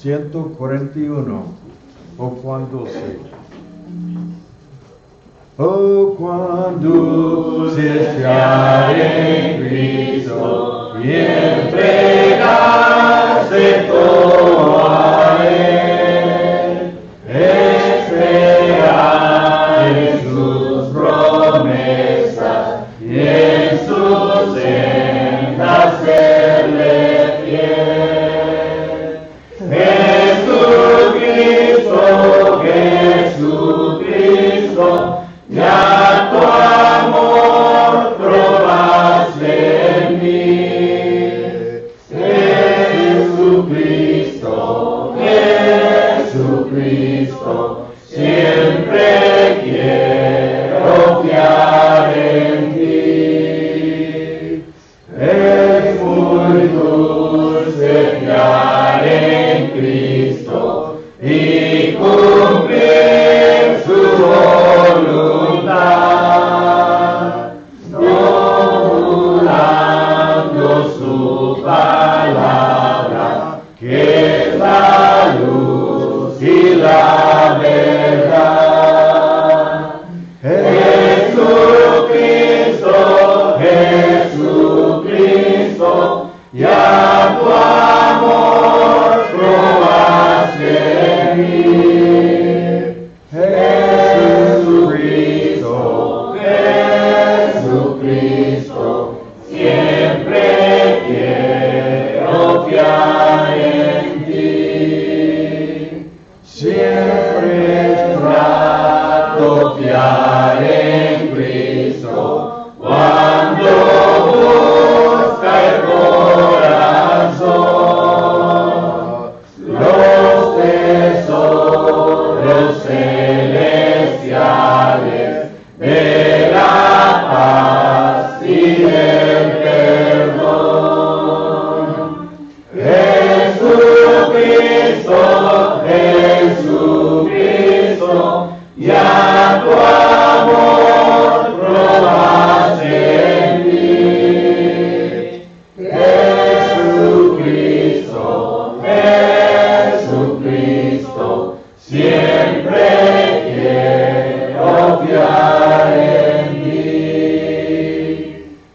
141. Oh, cuán dulce. Oh, cuán dulce es fiar en Cristo y entregarse todo a Él. Esperar en sus promesas y en sus sendas serle fiel. Jesucristo, ya tu amor probaste en mí. Jesucristo, siempre quiero fiar en ti. Es muy dulce fiar en Cristo y cumplir su voluntad, dudando su palabra, que es la luz y la verdad. Jesucristo, ya tu amor probaste en mí. Jesucristo, siempre quiero fiar en ti. Siempre trato fiar en Cristo cuando busca el corazón los tesoros celestiales de la paz y del perdón. Jesucristo, ya tu amor probaste en mí. Jesucristo, siempre quiero fiar en ti.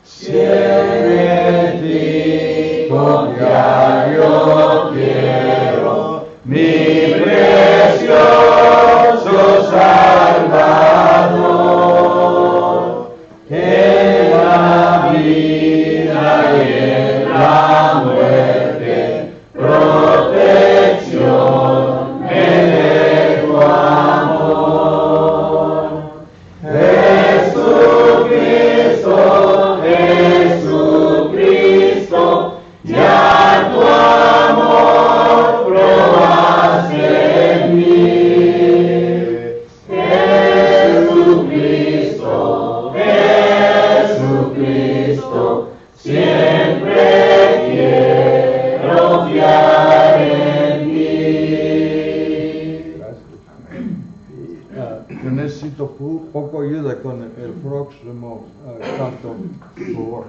Siempre en ti confiar yo quiero, mi precioso Salvador, que en la vida y en la muerte protección me dé tu amor. Jesucristo, ya tu amor probaste en mí. Jesucristo, siempre quiero fiar en ti. Yo necesito poco ayuda con el próximo canto, por favor.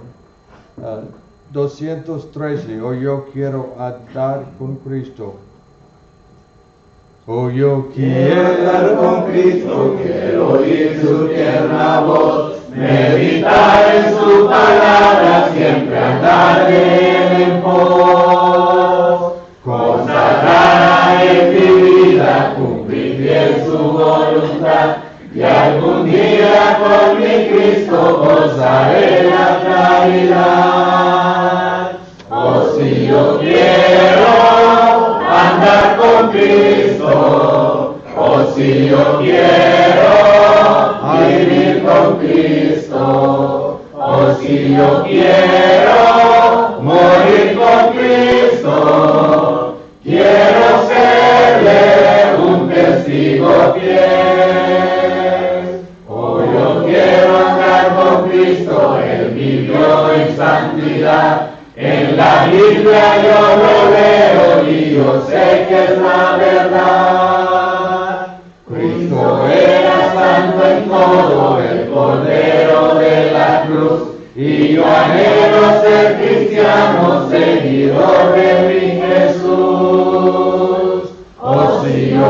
213, oh yo quiero andar con Cristo. Oh yo quiero andar con Cristo, quiero oír su tierna voz, meditar en su palabra, siempre andar de él en pos. Consagrar en mi vida, cumplir bien su voluntad, y algún día con mi Cristo gozaré la caridad. Oh, si yo quiero andar con Cristo, oh, si yo quiero vivir con Cristo, oh, si yo quiero morir con Cristo, quiero serle un testigo fiel. Oh, yo quiero andar con Cristo, Él vivió en santidad. En la Biblia yo lo leo y yo sé que es la verdad. Cristo era santo en todo, el Cordero de la cruz, y yo anhelo ser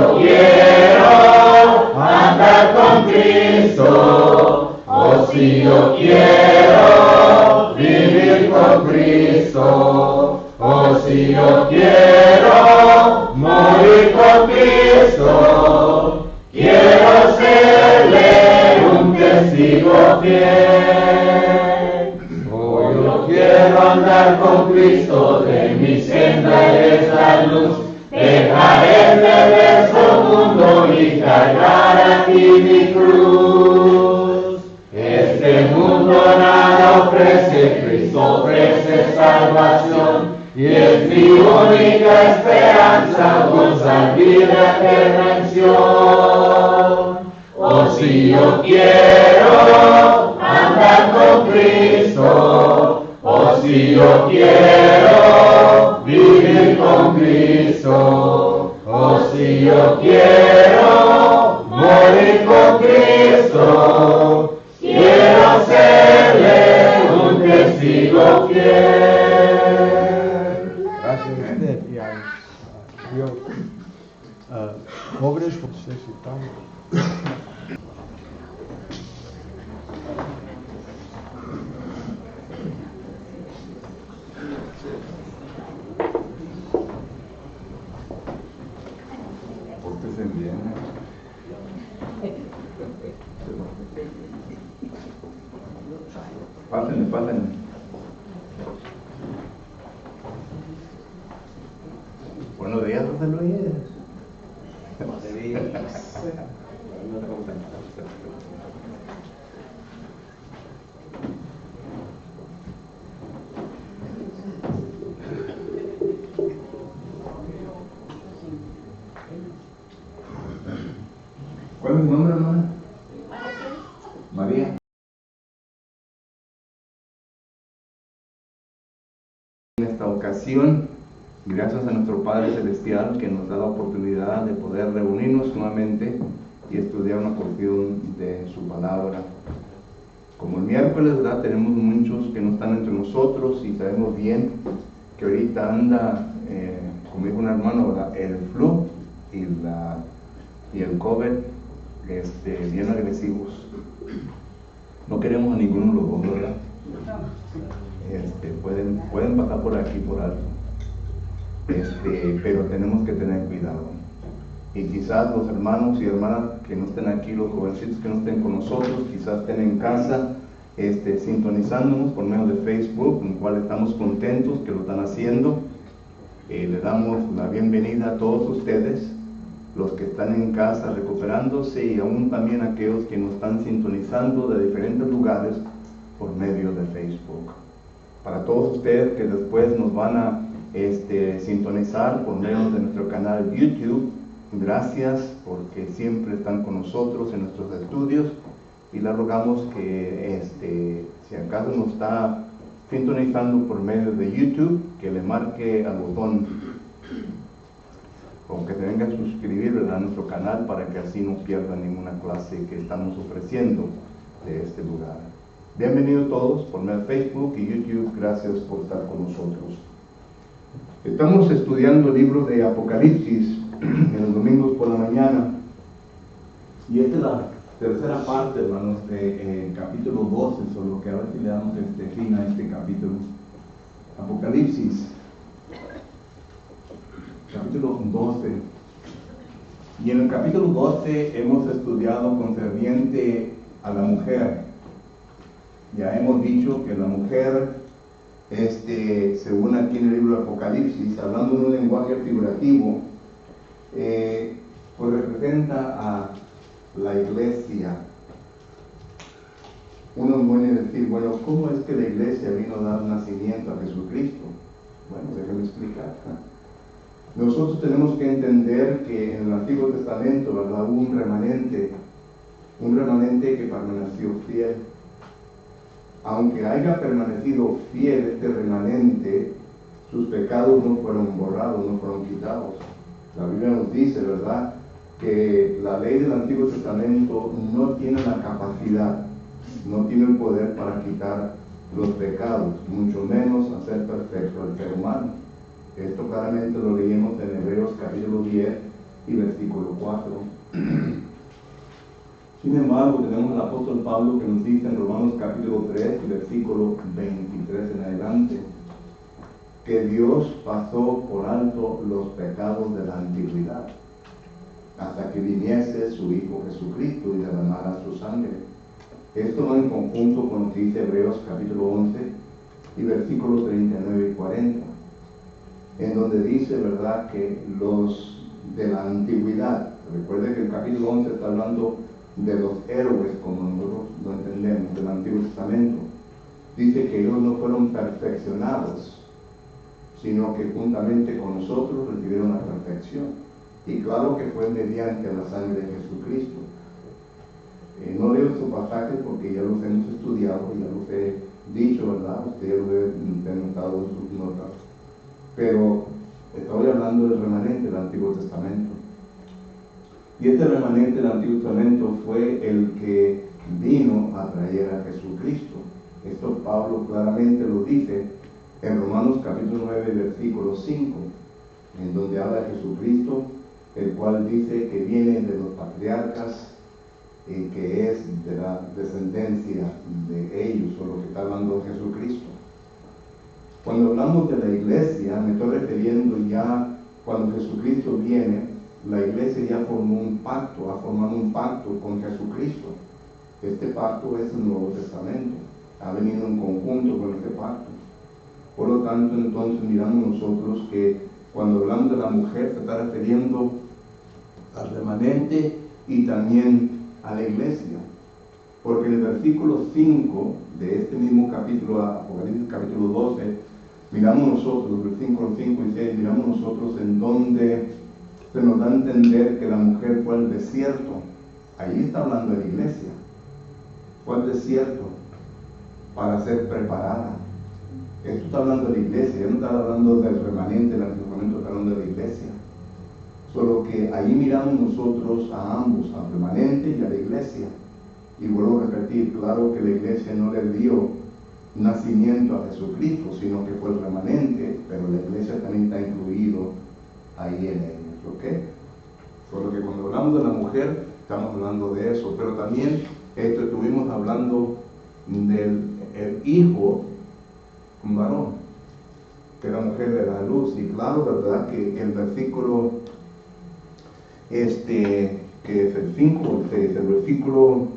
yo quiero andar con Cristo, oh si yo quiero vivir con Cristo, oh si yo quiero morir con Cristo, quiero serle un testigo fiel. Oh, yo quiero andar con Cristo, de mi senda es la luz, dejar este verso mundo y cargar aquí mi cruz. Este mundo nada ofrece, Cristo ofrece salvación, y es mi única esperanza gozar vida de redención. Oh, si yo quiero andar con Cristo, oh, si yo quiero vivir con Cristo, oh, si yo quiero morir con Cristo, quiero serle un testigo fiel. Pogreš sve si tamo. Pórtese bien. Pásenle, pásenle. Buenos días, José Luis. ¿Cuál es su nombre, hermana? María. En esta ocasión, gracias a nuestro Padre Celestial que nos da la oportunidad de poder reunirnos nuevamente y estudiar una porción de su palabra. Como el miércoles, ¿verdad? Tenemos muchos que no están entre nosotros y sabemos bien que ahorita anda, como dijo un hermano, ¿verdad? El flu y el COVID bien agresivos. No queremos a ninguno de los dos, ¿verdad? Pueden pasar por aquí por alto. Pero tenemos que tener cuidado. Y quizás los hermanos y hermanas que no estén aquí, los jovencitos que no estén con nosotros, quizás estén en casa sintonizándonos por medio de Facebook, en el cual estamos contentos que lo están haciendo. Le damos la bienvenida a todos ustedes, los que están en casa recuperándose, y aún también aquellos que nos están sintonizando de diferentes lugares por medio de Facebook. Para todos ustedes que después nos van a sintonizar por medio de nuestro canal YouTube, gracias porque siempre están con nosotros en nuestros estudios, y le rogamos que si acaso nos está sintonizando por medio de YouTube, que le marque al botón o que se venga a suscribir a nuestro canal para que así no pierdan ninguna clase que estamos ofreciendo de este lugar. Bienvenidos todos por medio de Facebook y YouTube, gracias por estar con nosotros. Estamos estudiando el libro de Apocalipsis en los domingos por la mañana, y esta es la tercera parte, hermanos, del capítulo 12, solo que ahora sí le damos fin a este capítulo. Apocalipsis, capítulo 12. Y en el capítulo 12 hemos estudiado concerniente a la mujer. Ya hemos dicho que la mujer, según aquí en el libro de Apocalipsis, hablando en un lenguaje figurativo, pues representa a la iglesia. Uno puede decir, bueno, ¿cómo es que la iglesia vino a dar nacimiento a Jesucristo? Bueno, déjame explicar. Nosotros tenemos que entender que en el Antiguo Testamento, ¿verdad?, hubo un remanente que permaneció fiel. Aunque haya permanecido fiel este remanente, sus pecados no fueron borrados, no fueron quitados. La Biblia nos dice, ¿verdad?, que la ley del Antiguo Testamento no tiene la capacidad, no tiene el poder para quitar los pecados, mucho menos hacer perfecto al ser humano. Esto claramente lo leímos en Hebreos capítulo 10, y versículo 4. Sin embargo, tenemos al apóstol Pablo que nos dice en Romanos capítulo 3 y versículo 23 en adelante, que Dios pasó por alto los pecados de la antigüedad, hasta que viniese su Hijo Jesucristo y derramara su sangre. Esto va en conjunto con lo que dice Hebreos capítulo 11 y versículos 39 y 40, en donde dice, ¿verdad?, que los de la antigüedad, recuerde que el capítulo 11 está hablando de los héroes, como nosotros lo entendemos, del Antiguo Testamento. Dice que ellos no fueron perfeccionados, sino que juntamente con nosotros recibieron la perfección. Y claro que fue mediante la sangre de Jesucristo. No leo estos pasajes porque ya los hemos estudiado, ya los he dicho, ¿verdad? Ustedes lo han notado en sus notas. Pero estoy hablando del remanente del Antiguo Testamento. Y este remanente del Antiguo Testamento fue el que vino a traer a Jesucristo. Esto Pablo claramente lo dice en Romanos capítulo 9, versículo 5, en donde habla de Jesucristo, el cual dice que viene de los patriarcas y que es de la descendencia de ellos, o lo que está hablando de Jesucristo. Cuando hablamos de la iglesia, me estoy refiriendo ya cuando Jesucristo viene, la iglesia ya formó un pacto, ha formado un pacto con Jesucristo. Este pacto es el Nuevo Testamento, ha venido en conjunto con este pacto. Por lo tanto, entonces miramos nosotros que cuando hablamos de la mujer se está refiriendo al remanente y también a la iglesia. Porque en el versículo 5 de este mismo capítulo, Apocalipsis capítulo 12, miramos nosotros, versículos 5 y 6, miramos nosotros en donde se nos da a entender que la mujer fue al desierto. Ahí está hablando de la iglesia. Fue al desierto para ser preparada. Esto está hablando de la iglesia, ya no está hablando del remanente del Antiguo Testamento, está hablando de la iglesia. Solo que ahí miramos nosotros a ambos, al remanente y a la iglesia. Y vuelvo a repetir, claro que la iglesia no le dio nacimiento a Jesucristo, sino que fue el remanente, pero la iglesia también está incluido ahí en ellos, ¿ok? Solo que cuando hablamos de la mujer, estamos hablando de eso, pero también estuvimos hablando del hijo, un varón, que la mujer le da luz, y claro, ¿verdad?, que el versículo, que es el 5 o el 6, el versículo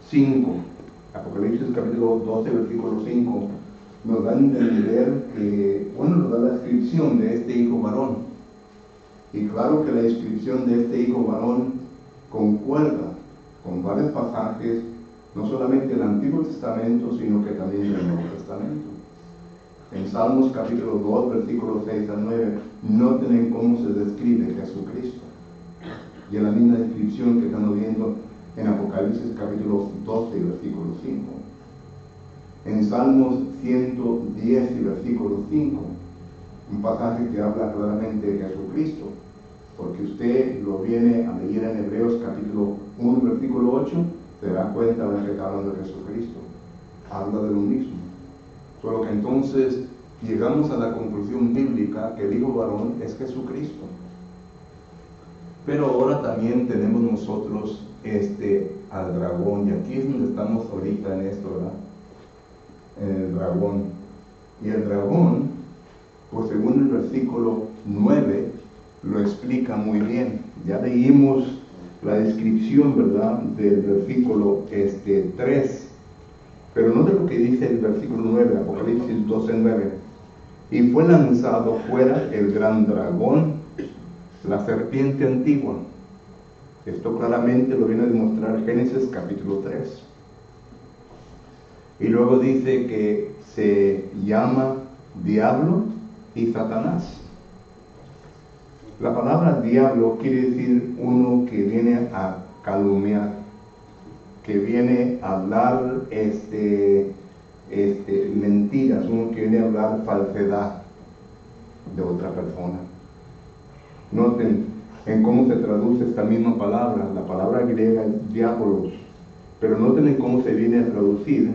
5, Apocalipsis capítulo 12, versículo 5, nos da a entender que, bueno, nos da la descripción de este hijo varón. Y claro que la descripción de este hijo varón concuerda con varios pasajes, no solamente del Antiguo Testamento, sino que también del Nuevo Testamento. En Salmos capítulo 2, versículos 6 al 9, noten en cómo se describe Jesucristo. Y en la misma descripción que estamos viendo en Apocalipsis capítulo 12, versículo 5. En Salmos 110 y versículo 5, un pasaje que habla claramente de Jesucristo, porque usted lo viene a leer en Hebreos capítulo 1, versículo 8, se da cuenta de que está hablando de Jesucristo, habla de lo mismo. Solo que entonces llegamos a la conclusión bíblica que el hijo varón es Jesucristo. Pero ahora también tenemos nosotros al dragón, y aquí es donde estamos ahorita en esto, ¿verdad? En el dragón. Y el dragón, pues según el versículo 9, lo explica muy bien. Ya leímos la descripción, ¿verdad?, del versículo 3. Pero no de lo que dice el versículo 9, Apocalipsis 12, 9. Y fue lanzado fuera el gran dragón, la serpiente antigua. Esto claramente lo viene a demostrar Génesis capítulo 3. Y luego dice que se llama Diablo y Satanás. La palabra diablo quiere decir uno que viene a calumniar, que viene a hablar mentiras, uno que viene a hablar falsedad de otra persona. Noten en cómo se traduce esta misma palabra. La palabra griega es diabolos, pero noten en cómo se viene a traducir.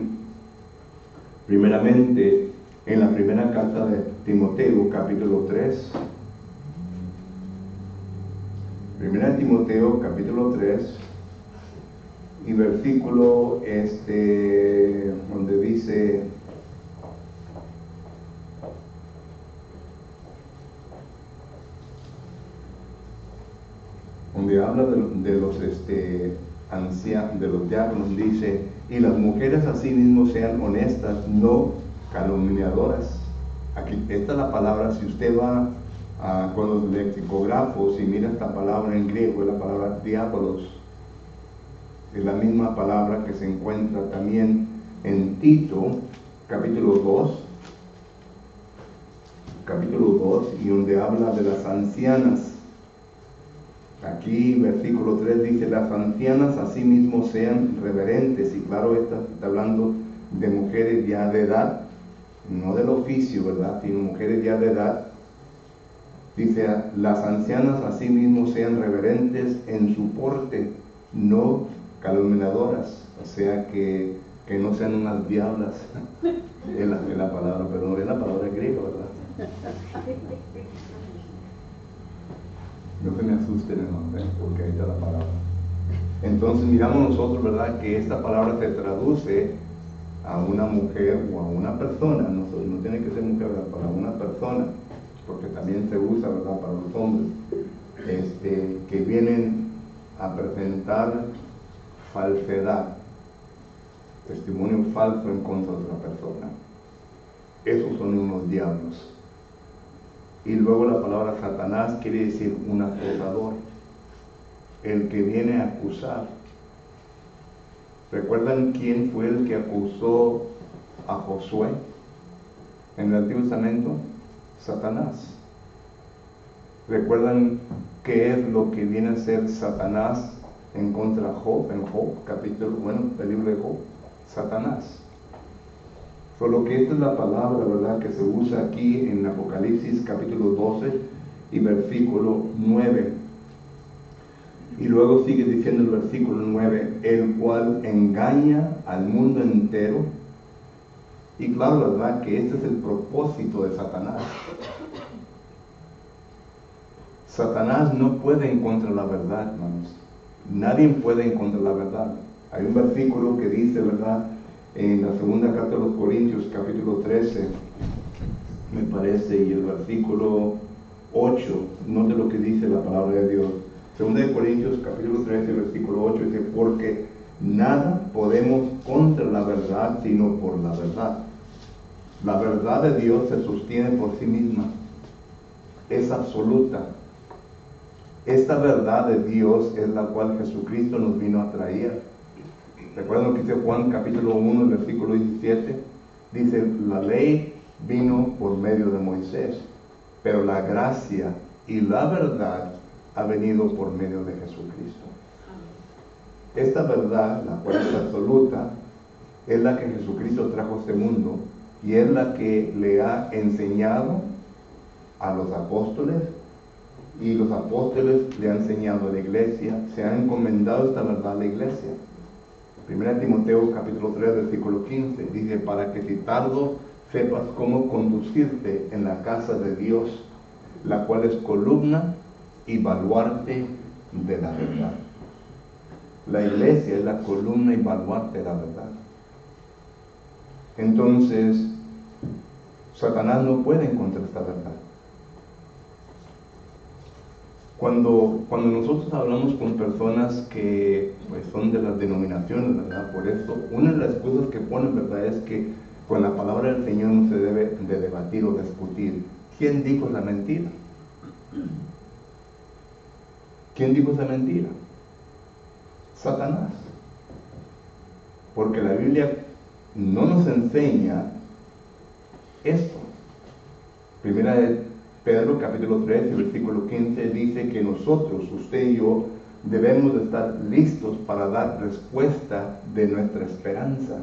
Primeramente, en la primera carta de Timoteo, capítulo 3, Primera Timoteo capítulo 3 y versículo donde dice, donde habla de los ancianos, de los diáconos, dice, y las mujeres asimismo sean honestas, no calumniadoras. Aquí, esta es la palabra, si usted va con los lexicógrafos y mira esta palabra en griego, es la palabra diabolos. Es la misma palabra que se encuentra también en Tito, capítulo 2, y donde habla de las ancianas. Aquí, versículo 3 dice, las ancianas asimismo sean reverentes, y claro, está hablando de mujeres ya de edad, no del oficio, ¿verdad?, sino mujeres ya de edad. Dice, las ancianas asimismo sean reverentes en su porte, no calumniadoras, o sea que no sean unas diablas, es la palabra, pero no es la palabra griega, ¿verdad? No se me asusten, hermano, porque ahí está la palabra. Entonces miramos nosotros, ¿verdad?, que esta palabra se traduce a una mujer o a una persona, no tiene que ser mujer, ¿verdad?, para una persona, porque también se usa, ¿verdad?, para los hombres, que vienen a presentar falsedad, testimonio falso en contra de otra persona. Esos son unos diablos. Y luego la palabra Satanás quiere decir un acusador, el que viene a acusar. ¿Recuerdan quién fue el que acusó a Josué en el Antiguo Testamento? Satanás. ¿Recuerdan qué es lo que viene a ser Satanás en contra de Job, en Job, el libro de Job? Satanás. Solo que esta es la palabra, ¿verdad?, que se usa aquí en Apocalipsis capítulo 12 y versículo 9. Y luego sigue diciendo el versículo 9, el cual engaña al mundo entero. Y claro, ¿verdad?, que este es el propósito de Satanás. Satanás no puede encontrar la verdad, hermanos. Nadie puede encontrar la verdad. Hay un versículo que dice, ¿verdad?, en la segunda carta de los Corintios, capítulo 13, me parece, y el versículo 8, note lo que dice la palabra de Dios. Segunda de Corintios, capítulo 13, versículo 8, dice, porque nada podemos contra la verdad, sino por la verdad. La verdad de Dios se sostiene por sí misma, es absoluta. Esta verdad de Dios es la cual Jesucristo nos vino a traer. ¿Recuerdan lo que dice Juan capítulo 1, versículo 17? Dice, la ley vino por medio de Moisés, pero la gracia y la verdad ha venido por medio de Jesucristo. Esta verdad, la cual es absoluta, es la que Jesucristo trajo a este mundo y es la que le ha enseñado a los apóstoles, y los apóstoles le han enseñado a la iglesia, se ha encomendado esta verdad a la iglesia. Primera Timoteo capítulo 3 versículo 15 dice, para que si tardo sepas cómo conducirte en la casa de Dios, la cual es columna y baluarte de la verdad. La iglesia es la columna y baluarte de la verdad. Entonces, Satanás no puede encontrar esta verdad. Cuando nosotros hablamos con personas que pues, son de las denominaciones, ¿verdad? Por eso, una de las cosas que ponen, ¿verdad?, es que con la palabra del Señor no se debe de debatir o discutir. ¿Quién dijo la mentira? ¿Quién dijo esa mentira? Satanás. Porque la Biblia no nos enseña esto. Primera de Pedro capítulo 3, versículo 15 dice que nosotros, usted y yo, debemos de estar listos para dar respuesta de nuestra esperanza.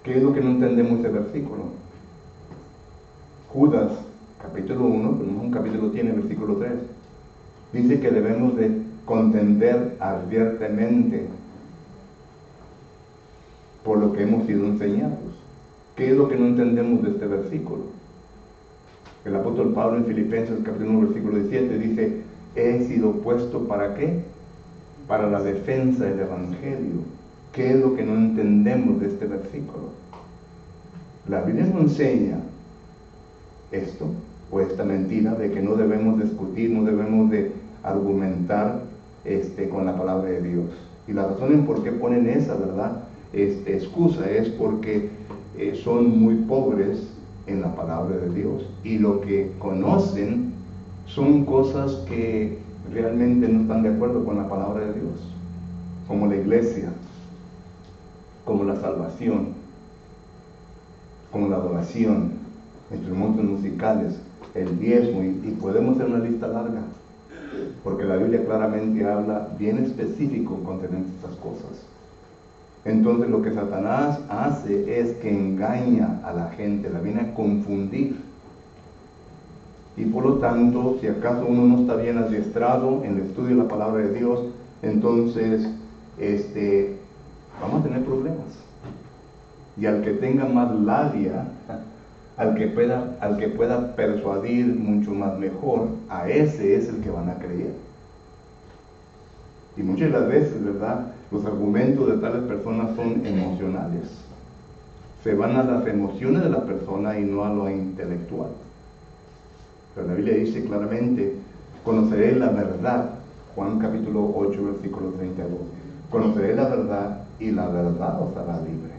¿Qué es lo que no entendemos de versículo? Judas capítulo 1, pero no un capítulo tiene, versículo 3, dice que debemos de contender abiertamente por lo que hemos sido enseñados. ¿Qué es lo que no entendemos de este versículo? El apóstol Pablo en Filipenses capítulo 1 versículo 17 dice, he sido puesto ¿para qué? Para la defensa del Evangelio. ¿Qué es lo que no entendemos de este versículo? La Biblia nos enseña esto, o esta mentira, de que no debemos discutir, no debemos de argumentar con la palabra de Dios. Y la razón en por qué ponen esa, ¿verdad? Excusa es porque son muy pobres en la palabra de Dios. Y lo que conocen son cosas que realmente no están de acuerdo con la palabra de Dios. Como la iglesia, como la salvación, como la adoración, instrumentos musicales, el diezmo, y podemos hacer una lista larga, porque la Biblia claramente habla bien específico concerniente estas cosas. Entonces lo que Satanás hace es que engaña a la gente, la viene a confundir. Y por lo tanto, si acaso uno no está bien adiestrado en el estudio de la palabra de Dios, entonces vamos a tener problemas. Y al que tenga más labia, al que pueda persuadir mucho más mejor, a ese es el que van a creer. Y muchas de las veces, ¿verdad?, los argumentos de tales personas son emocionales. Se van a las emociones de la persona y no a lo intelectual. Pero la Biblia dice claramente, conoceré la verdad, Juan capítulo 8, versículo 32. Conoceré la verdad y la verdad os hará libre.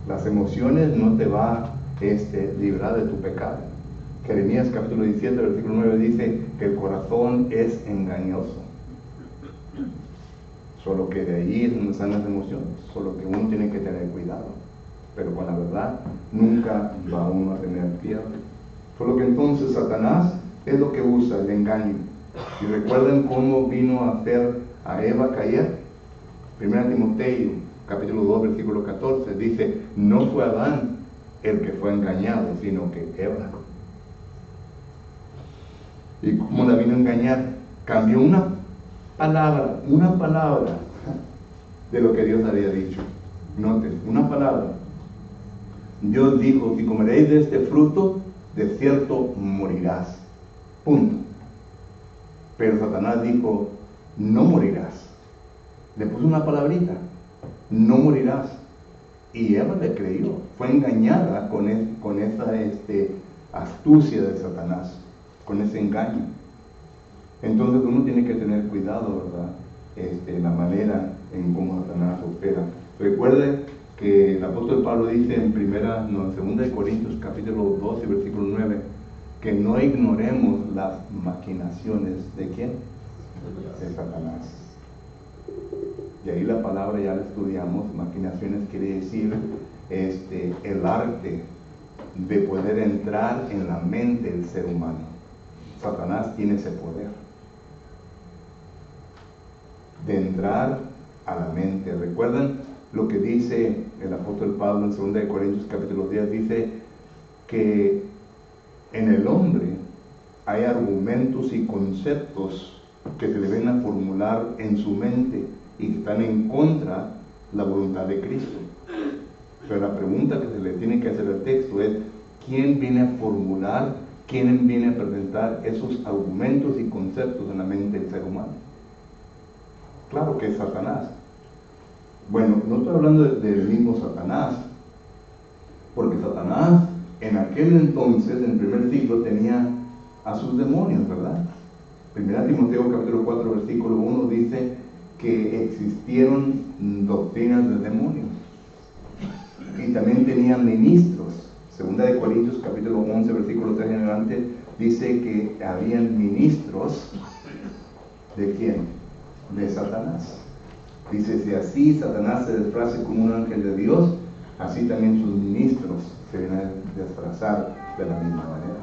Las emociones no te va a librar de tu pecado. Jeremías capítulo 17, versículo 9 dice que el corazón es engañoso. Solo que de ahí es donde están las emociones. Solo que uno tiene que tener cuidado. Pero con la verdad nunca va uno a tener pierde. Solo que entonces Satanás es lo que usa, el engaño. Y recuerden cómo vino a hacer a Eva caer. 1 Timoteo capítulo 2, versículo 14 dice, no fue Adán el que fue engañado, sino que Eva. ¿Y cómo la vino a engañar? Cambió una palabra de lo que Dios había dicho. Noten, una palabra. Dios dijo, si comeréis de este fruto, de cierto morirás. Punto. Pero Satanás dijo, no morirás. Le puso una palabrita, no morirás. Y Eva le creyó, fue engañada con esa astucia de Satanás, con ese engaño. Entonces uno tiene que tener cuidado, ¿verdad? La manera en cómo Satanás opera. Recuerde que el apóstol Pablo dice en 2 Corintios capítulo 12, versículo 9, que no ignoremos las maquinaciones ¿de quién? De Satanás. Y ahí la palabra ya la estudiamos. Maquinaciones quiere decir el arte de poder entrar en la mente del ser humano. Satanás tiene ese poder de entrar a la mente. ¿Recuerdan lo que dice el apóstol Pablo en 2 Corintios capítulo 10? Dice que en el hombre hay argumentos y conceptos que se le ven a formular en su mente y que están en contra de la voluntad de Cristo. Pero la pregunta que se le tiene que hacer al texto es, ¿quién viene a formular, quién viene a presentar esos argumentos y conceptos en la mente del ser humano? Claro que es Satanás. Bueno, no estoy hablando del mismo Satanás, porque Satanás en aquel entonces, en el primer siglo, tenía a sus demonios, ¿verdad? 1 Timoteo capítulo 4, versículo 1 dice que existieron doctrinas de demonios. Y también tenían ministros. 2 Corintios capítulo 11, versículo 3 en adelante, dice que habían ministros. ¿De quién? De Satanás. Dice, si así Satanás se disfraza como un ángel de Dios, así también sus ministros se vienen a disfrazar de la misma manera.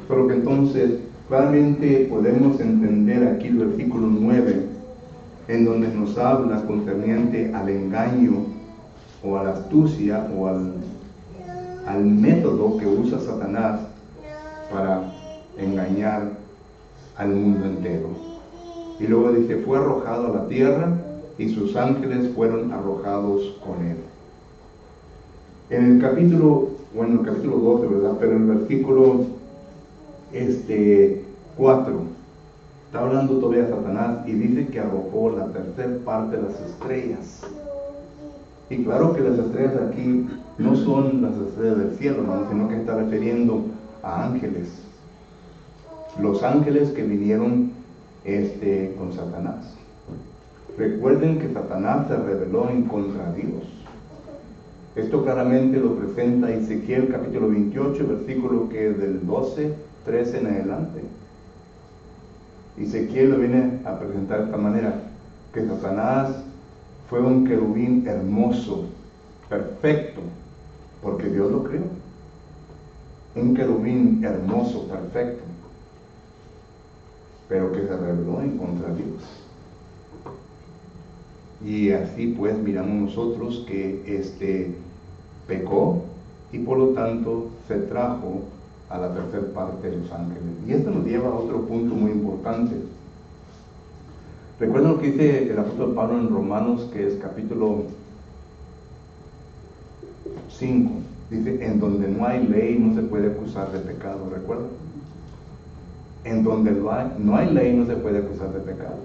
Solo que entonces claramente podemos entender aquí el versículo 9, en donde nos habla concerniente al engaño o a la astucia o al método que usa Satanás para engañar al mundo entero. Y luego dice, fue arrojado a la tierra y sus ángeles fueron arrojados con él. En el capítulo 12, ¿verdad? Pero en el versículo 4. Está hablando todavía de Satanás y dice que arrojó la tercera parte de las estrellas. Y claro que las estrellas aquí no son las estrellas del cielo, ¿no? Sino que está refiriendo a ángeles. Los ángeles que vinieron con Satanás. Recuerden que Satanás se rebeló en contra de Dios. Esto claramente lo presenta Ezequiel capítulo 28, versículo que del 12, 13 en adelante. Ezequiel lo viene a presentar de esta manera, que Satanás fue un querubín hermoso, perfecto, porque Dios lo creó. Un querubín hermoso, perfecto, pero que se rebeló en contra de Dios. Y así pues miramos nosotros que pecó y por lo tanto se trajo a la tercera parte de los ángeles. Y esto nos lleva a otro punto muy importante. Recuerden lo que dice el apóstol Pablo en Romanos, que es capítulo 5. Dice, en donde no hay ley no se puede acusar de pecado, ¿recuerdan? En donde no hay ley no se puede acusar de pecado.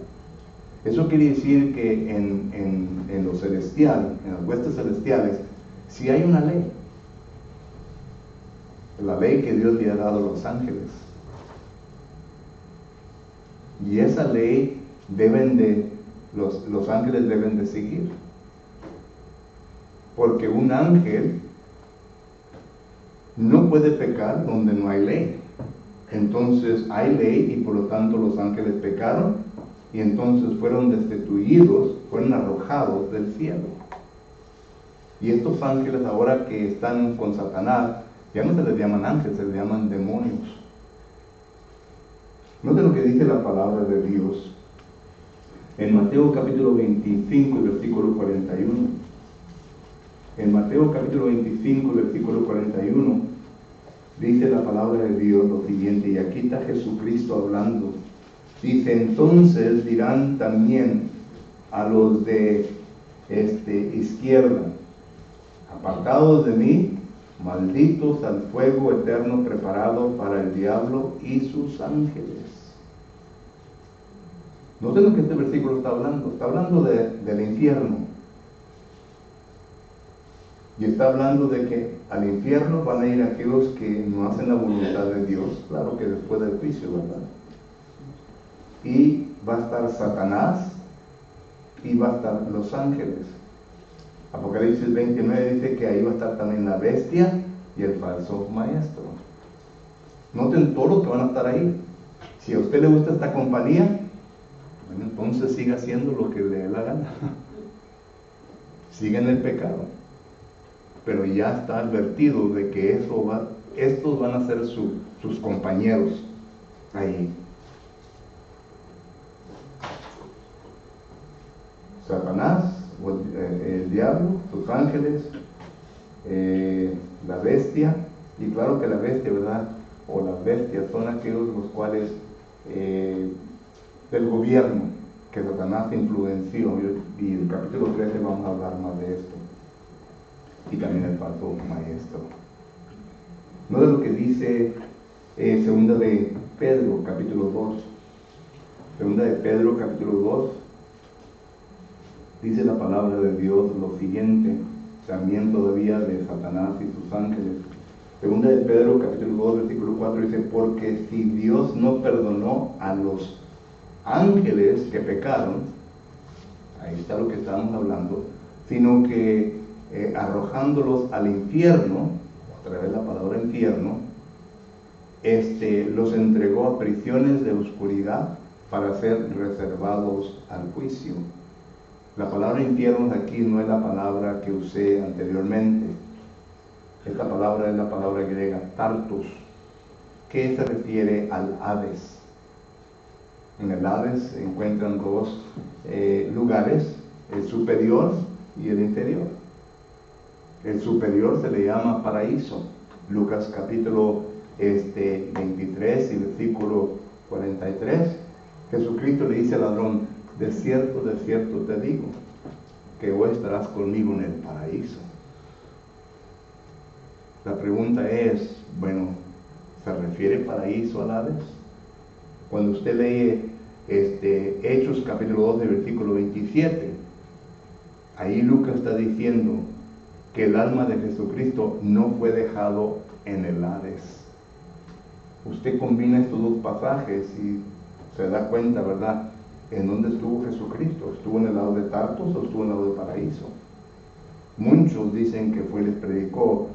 Eso quiere decir que en lo celestial, en las huestes celestiales, sí hay una ley. La ley que Dios le ha dado a los ángeles. Y esa ley los ángeles deben de seguir. Porque un ángel no puede pecar donde no hay ley. Entonces hay ley y por lo tanto los ángeles pecaron y entonces fueron destituidos, fueron arrojados del cielo. Y estos ángeles ahora que están con Satanás, ya no se les llaman ángeles, se les llaman demonios. Noten lo que dice la palabra de Dios en Mateo capítulo 25 y versículo 41. En Mateo capítulo 25 y versículo 41 dice la palabra de Dios lo siguiente, y aquí está Jesucristo hablando. Dice, entonces dirán también a los de izquierda, apartados de mí, malditos al fuego eterno preparado para el diablo y sus ángeles. Noten lo que este versículo está hablando del infierno. Y está hablando de que al infierno van a ir aquellos que no hacen la voluntad de Dios, claro que después del juicio, ¿verdad? Y va a estar Satanás y va a estar los ángeles. Apocalipsis 29 dice que ahí va a estar también la bestia y el falso maestro. Noten todo lo que van a estar ahí. Si a usted le gusta esta compañía, bueno, entonces siga haciendo lo que le dé la gana. Siga en el pecado. Pero ya está advertido de que estos van a ser sus compañeros ahí. Satanás, el diablo, sus ángeles, la bestia, y claro que la bestia, ¿verdad? O las bestias son aquellos los cuales del gobierno que Satanás influenció, y en el capítulo 13 vamos a hablar más de esto. Y también el falso maestro. No de lo que dice segunda de Pedro capítulo 2. Segunda de Pedro capítulo 2 dice la palabra de Dios lo siguiente, también todavía de Satanás y sus ángeles. Segunda de Pedro capítulo 2 versículo 4 dice, porque si Dios no perdonó a los ángeles que pecaron, ahí está lo que estábamos hablando, sino que arrojándolos al infierno, otra vez la palabra infierno, los entregó a prisiones de oscuridad para ser reservados al juicio. La palabra infierno aquí no es la palabra que usé anteriormente. Esta palabra es la palabra griega Tartus, que se refiere al Hades. En el Hades se encuentran dos lugares, el superior y el inferior. El superior se le llama paraíso. Lucas capítulo 23 y versículo 43. Jesucristo le dice al ladrón, de cierto te digo, que hoy estarás conmigo en el paraíso. La pregunta es, bueno, ¿se refiere paraíso al Hades? Cuando usted lee Hechos capítulo 12, versículo 27, ahí Lucas está diciendo que el alma de Jesucristo no fue dejado en el Hades. Usted combina estos dos pasajes y se da cuenta, ¿verdad?, en dónde estuvo Jesucristo. ¿Estuvo en el lado de Tartos o estuvo en el lado de Paraíso? Muchos dicen que fue y les predicó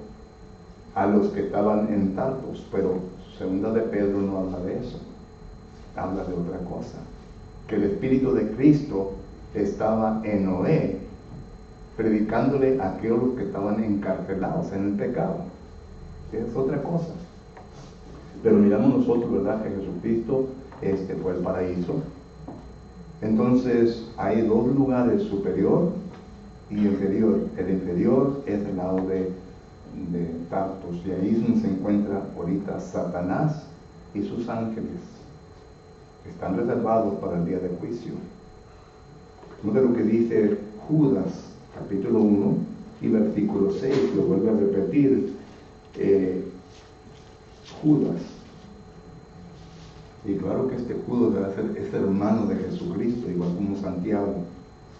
a los que estaban en Tartos, pero segunda de Pedro no habla de eso, habla de otra cosa, que el Espíritu de Cristo estaba en Noé, predicándole a aquellos que estaban encarcelados en el pecado. Es otra cosa. Pero miramos nosotros, ¿verdad?, que Jesucristo fue el paraíso. Entonces hay dos lugares, superior y inferior. El inferior es el lado de Tartos, y ahí es donde se encuentra ahorita Satanás y sus ángeles. Están reservados para el día del juicio. Nota lo que dice Judas, capítulo 1 y versículo 6, lo vuelve a repetir Judas. Y claro que Judas es hermano de Jesucristo, igual como Santiago.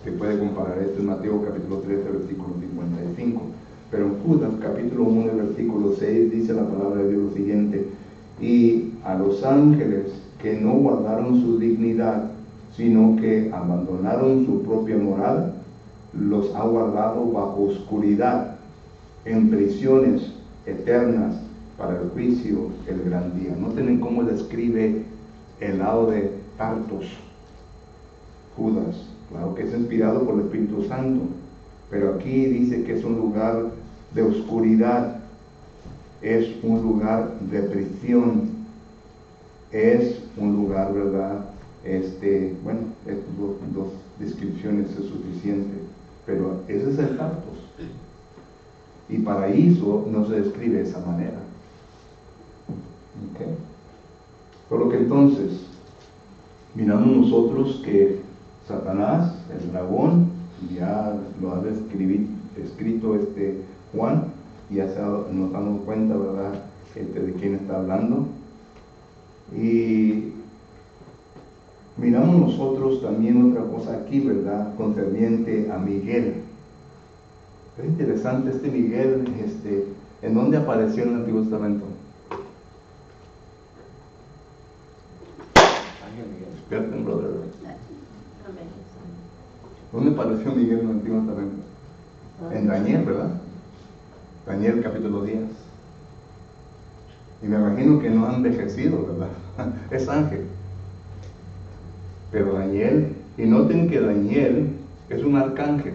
Se puede comparar esto en Mateo capítulo 13, versículo 55. Pero en Judas capítulo 1, versículo 6, dice la palabra de Dios lo siguiente: y a los ángeles que no guardaron su dignidad, sino que abandonaron su propia moral, los ha guardado bajo oscuridad, en prisiones eternas, para el juicio, el gran día. Noten cómo describe el lado de Tartos, Judas. Claro que es inspirado por el Espíritu Santo, pero aquí dice que es un lugar de oscuridad, es un lugar de prisión, es un lugar, ¿verdad? Bueno, estas dos descripciones es suficiente, pero ese es el Tartos. Y paraíso no se describe de esa manera. ¿Okay? Por lo que entonces, miramos nosotros que Satanás, el dragón, ya lo ha escrito Juan, y ya nos damos cuenta, ¿verdad?, de quién está hablando. Y miramos nosotros también otra cosa aquí, ¿verdad?, concerniente a Miguel. Es interesante Miguel, ¿en dónde apareció en el Antiguo Testamento? Despierten, brother. ¿Dónde apareció Miguel en el Antiguo Testamento? En Daniel, ¿verdad? Daniel capítulo 10. Y me imagino que no ha envejecido, ¿verdad? Es ángel. Pero Daniel, y noten que Daniel es un arcángel.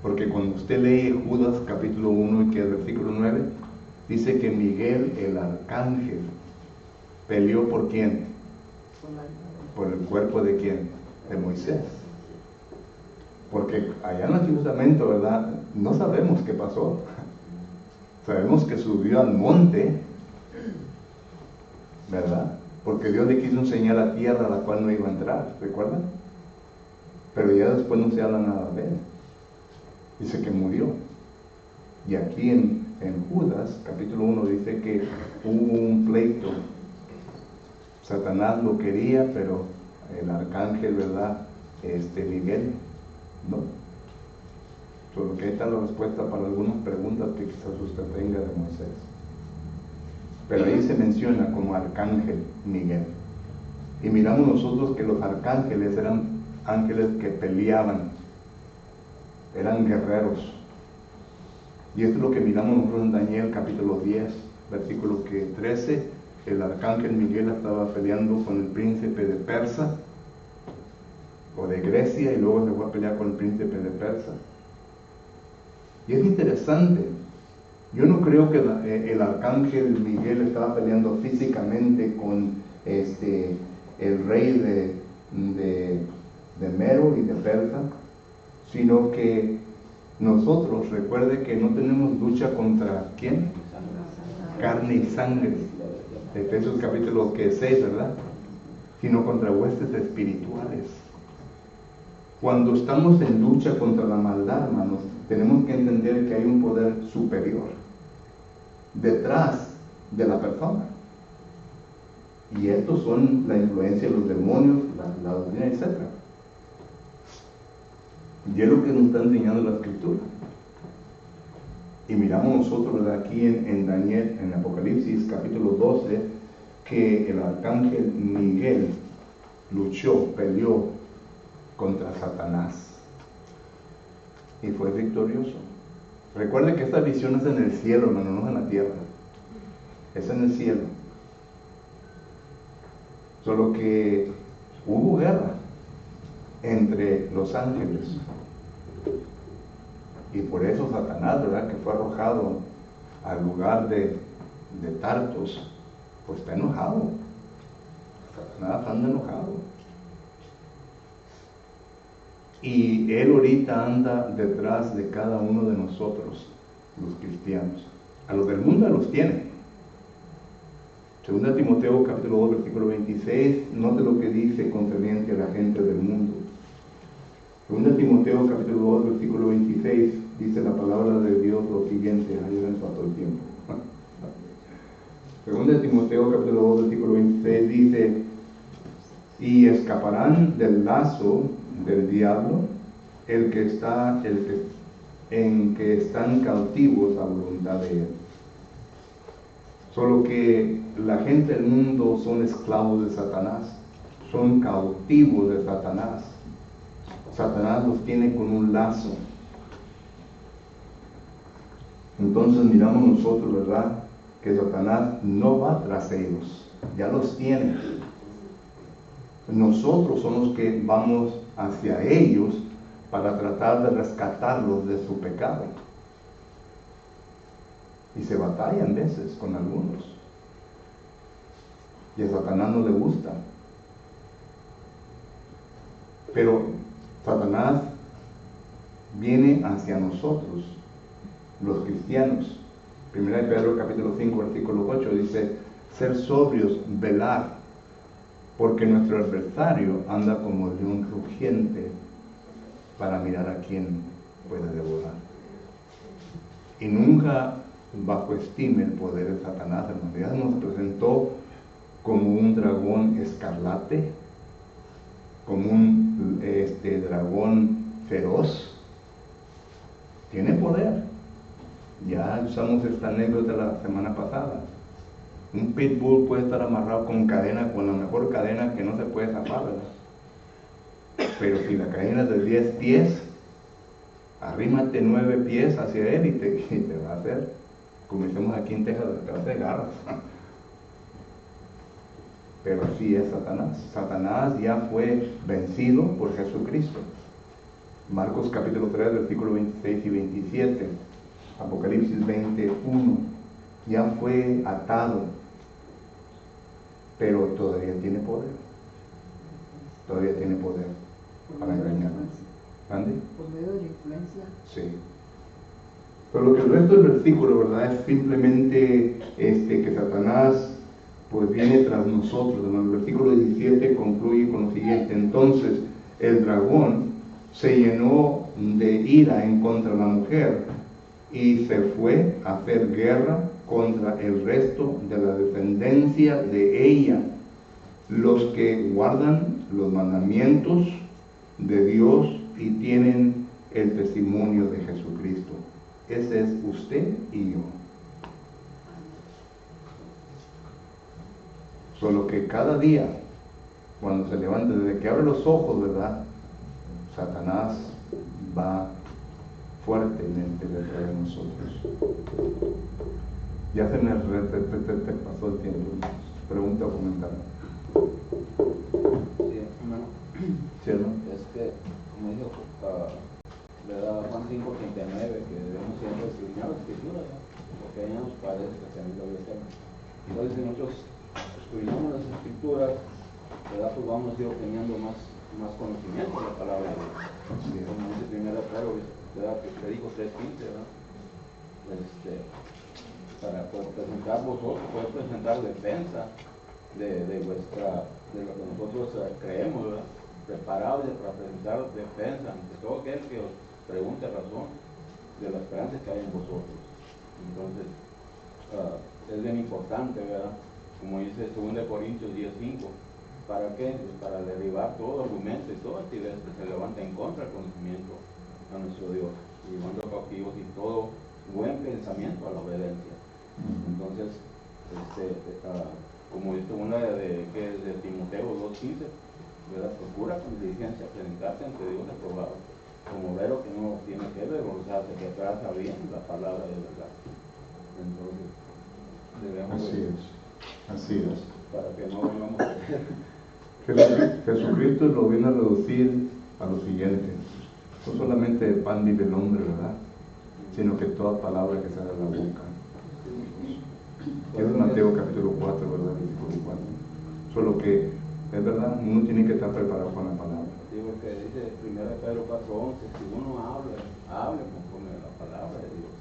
Porque cuando usted lee Judas capítulo 1 y que el versículo 9, dice que Miguel, el arcángel, peleó ¿por quién? Por el cuerpo de quién? De Moisés. Porque allá en el Antiguo Testamento, ¿verdad?, no sabemos qué pasó. Sabemos que subió al monte, ¿verdad? Porque Dios le quiso enseñar la tierra a la cual no iba a entrar, ¿recuerdan? Pero ya después no se habla nada de él. Dice que murió. Y aquí en Judas, capítulo 1, dice que hubo un pleito. Satanás lo quería, pero el arcángel, ¿verdad?, Miguel, ¿no? Solo que ahí está la respuesta para algunas preguntas que quizás usted tenga de Moisés. Pero ahí se menciona como arcángel Miguel. Y miramos nosotros que los arcángeles eran ángeles que peleaban, eran guerreros. Y esto es lo que miramos nosotros en Daniel capítulo 10, versículo 13. El arcángel Miguel estaba peleando con el príncipe de Persa o de Grecia, y luego se fue a pelear con el príncipe de Persa. Y es interesante. Yo no creo que el arcángel Miguel estaba peleando físicamente con el rey de Mero y de Persa, sino que nosotros, recuerde que no tenemos lucha contra ¿quién? Carne y sangre. Efesios capítulo 6, ¿verdad? Sino contra huestes espirituales. Cuando estamos en lucha contra la maldad, hermanos, tenemos que entender que hay un poder superior detrás de la persona. Y estos son la influencia de los demonios, la doctrina, etc. Y es lo que nos está enseñando la Escritura. Y miramos nosotros, ¿verdad?, aquí en Daniel, en Apocalipsis capítulo 12, que el arcángel Miguel luchó, peleó contra Satanás y fue victorioso. Recuerden que esta visión es en el cielo, hermano, no es en la tierra. Es en el cielo. Solo que hubo guerra entre los ángeles. Y por eso Satanás, ¿verdad?, que fue arrojado al lugar de Tartos, pues está enojado. Satanás anda enojado. Y él ahorita anda detrás de cada uno de nosotros, los cristianos. A los del mundo los tiene. Segunda Timoteo capítulo 2, versículo 26, note lo que dice concerniente a la gente del mundo. Segunda Timoteo capítulo 2, versículo 26, dice la palabra de Dios lo siguiente. Ayúdenme para todo el tiempo. Segunda Timoteo capítulo 2, versículo 26 dice: y escaparán del lazo del diablo en que están cautivos a voluntad de él. Solo que la gente del mundo son esclavos de Satanás, son cautivos de Satanás. Satanás los tiene con un lazo. Entonces miramos nosotros, ¿verdad?, que Satanás no va tras ellos, ya los tiene. Nosotros somos los que vamos hacia ellos para tratar de rescatarlos de su pecado. Y se batallan veces con algunos. Y a Satanás no le gusta. Pero Satanás viene hacia nosotros, los cristianos. Primera de Pedro capítulo 5, versículo 8 dice: ser sobrios, velar, porque nuestro adversario anda como león rugiente para mirar a quién puede devorar. Y nunca bajo estime el poder de Satanás, hermano. Ya se nos presentó como un dragón escarlate, como un dragón feroz. Tiene poder. Ya usamos esta anécdota la semana pasada. Un pitbull puede estar amarrado con cadena, con la mejor cadena que no se puede zafar, ¿verdad? Pero si la cadena es de 10 pies, arrímate 9 pies hacia él y te va a hacer, como decimos aquí en Texas, te va a hacer garras. Pero así es Satanás. Satanás ya fue vencido por Jesucristo. Marcos capítulo 3, versículos 26 y 27. Apocalipsis 21. Ya fue atado, pero todavía tiene poder. Todavía tiene poder para engañarnos. ¿Ande? Por medio de la influencia. Sí. Pero lo que el resto del versículo, ¿verdad?, es simplemente que Satanás pues viene tras nosotros. En el versículo 17 concluye con lo siguiente: entonces el dragón se llenó de ira en contra de la mujer y se fue a hacer guerra contra el resto de la descendencia de ella, los que guardan los mandamientos de Dios y tienen el testimonio de Jesucristo. Ese es usted y yo. Solo que cada día, cuando se levanta, desde que abre los ojos, ¿verdad?, Satanás va fuertemente detrás de nosotros. Ya se me pasó el tiempo. Pregunta o comentario. Sí, hermano. ¿Sí, hermano? Es que, como dijo, ¿verdad? Juan 5:39, que debemos siempre escudriñar la Escritura, ¿verdad? Porque hay unos padres que se han ido a la eterna. Entonces, si nosotros escudriñamos las Escrituras, ¿verdad?, pues vamos a ir obteniendo más conocimiento de la palabra de Dios. Como dice primero Pedro, ¿verdad?, que usted dijo 3:15, ¿verdad? Para poder presentar vosotros, poder presentar defensa de lo que nosotros creemos, ¿verdad?, preparados para presentar defensa ante todo aquel que os pregunte razón de la esperanza que hay en vosotros. Entonces, es bien importante, ¿verdad?, como dice 2 Corintios 10:5. ¿Para qué? Pues para derribar todo argumento y toda actividad que se levanta en contra del conocimiento a nuestro Dios, llevando cautivos y todo buen pensamiento a la obediencia. Entonces, como dice una de Timoteo 2:15, ¿verdad? Procura con diligencia presentarte ante Dios aprobado, como obrero que no tiene que avergonzarse, que trata bien la palabra de verdad. Entonces, debemos Así es. para que no vengamos a hacer. Jesucristo lo viene a reducir a lo siguiente: no solamente de pan vive el hombre, ¿verdad? Sino que toda palabra que sale de la boca. Es Mateo capítulo 4, ¿verdad? Versículo 4. Solo que, es verdad, uno tiene que estar preparado con la palabra. Digo que dice 1 Pedro 4:11, si uno hable conforme a la palabra de Dios.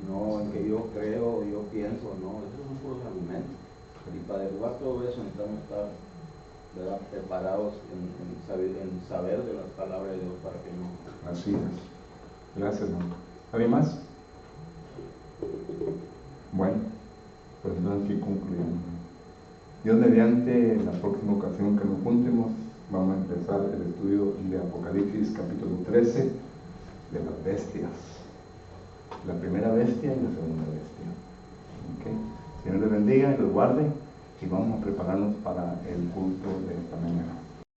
No en que yo creo, yo pienso, no, esos son puros argumentos. Y para derribar todo eso necesitamos estar, ¿verdad?, preparados en saber de las palabras de Dios para que no. Así es. Gracias, Marco. ¿Alguien más? Bueno, pues entonces aquí concluyamos. Dios mediante, en la próxima ocasión que nos juntemos, vamos a empezar el estudio de Apocalipsis capítulo 13 de las bestias. La primera bestia y la segunda bestia. ¿Okay? Señor les bendiga y los guarde, y vamos a prepararnos para el culto de esta mañana.